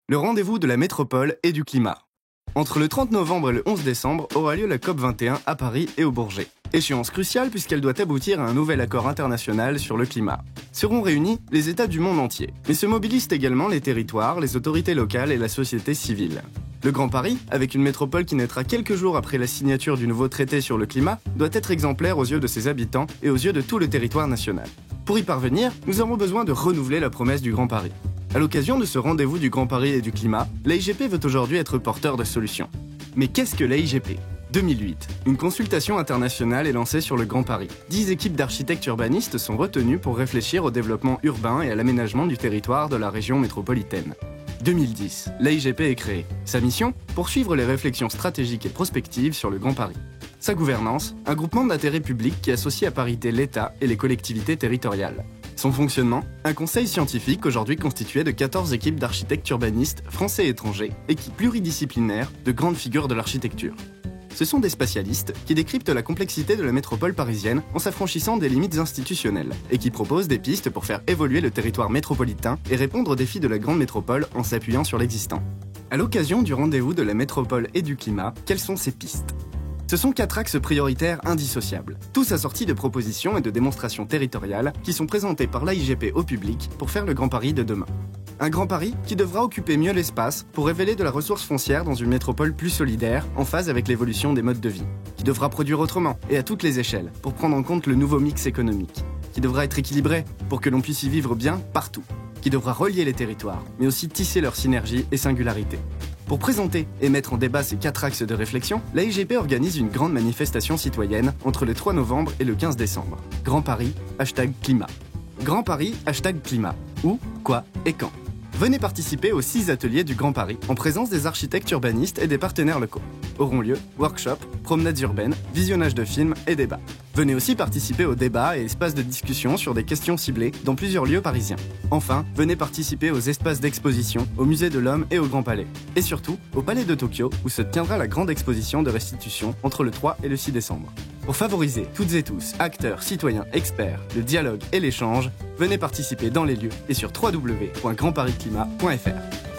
Le rendez-vous de la métropole et du climat. Entre le 30 novembre et le 11 décembre aura lieu la COP21 à Paris et au Bourget. Échéance cruciale puisqu'elle doit aboutir à un nouvel accord international sur le climat. Seront réunis les États du monde entier, mais se mobilisent également les territoires, les autorités locales et la société civile. Le Grand Paris, avec une métropole qui naîtra quelques jours après la signature du nouveau traité sur le climat, doit être exemplaire aux yeux de ses habitants et aux yeux de tout le territoire national. Pour y parvenir, nous avons besoin de renouveler la promesse du Grand Paris. À l'occasion de ce rendez-vous du Grand Paris et du climat, l'AIGP veut aujourd'hui être porteur de solutions. Mais qu'est-ce que l'AIGP ? 2008. Une consultation internationale est lancée sur le Grand Paris. 10 équipes d'architectes urbanistes sont retenues pour réfléchir au développement urbain et à l'aménagement du territoire de la région métropolitaine. 2010. L'AIGP est créée. Sa mission ? Poursuivre les réflexions stratégiques et prospectives sur le Grand Paris. Sa gouvernance ? Un groupement d'intérêt public qui associe à parité l'État et les collectivités territoriales. Son fonctionnement ? Un conseil scientifique aujourd'hui constitué de 14 équipes d'architectes urbanistes français et étrangers, équipes pluridisciplinaires de grandes figures de l'architecture. Ce sont des spécialistes qui décryptent la complexité de la métropole parisienne en s'affranchissant des limites institutionnelles et qui proposent des pistes pour faire évoluer le territoire métropolitain et répondre aux défis de la grande métropole en s'appuyant sur l'existant. À l'occasion du rendez-vous de la métropole et du climat, quelles sont ces pistes ? Ce sont 4 axes prioritaires indissociables, tous assortis de propositions et de démonstrations territoriales qui sont présentées par l'AIGP au public pour faire le Grand Paris de demain. Un Grand Paris qui devra occuper mieux l'espace pour révéler de la ressource foncière dans une métropole plus solidaire, en phase avec l'évolution des modes de vie. Qui devra produire autrement et à toutes les échelles pour prendre en compte le nouveau mix économique. Qui devra être équilibré pour que l'on puisse y vivre bien partout. Qui devra relier les territoires, mais aussi tisser leur synergie et singularité. Pour présenter et mettre en débat ces 4 axes de réflexion, l'AIGP organise une grande manifestation citoyenne entre le 3 novembre et le 15 décembre. Grand Paris, #climat. Grand Paris, #climat. Où, quoi et quand ? Venez participer aux 6 ateliers du Grand Paris en présence des architectes urbanistes et des partenaires locaux. Auront lieu workshops, promenades urbaines, visionnage de films et débats. Venez aussi participer aux débats et espaces de discussion sur des questions ciblées dans plusieurs lieux parisiens. Enfin, venez participer aux espaces d'exposition, au Musée de l'Homme et au Grand Palais. Et surtout, au Palais de Tokyo où se tiendra la grande exposition de restitution entre le 3 et le 6 décembre. Pour favoriser toutes et tous, acteurs, citoyens, experts, le dialogue et l'échange, venez participer dans les lieux et sur www.grandparisclimat.fr.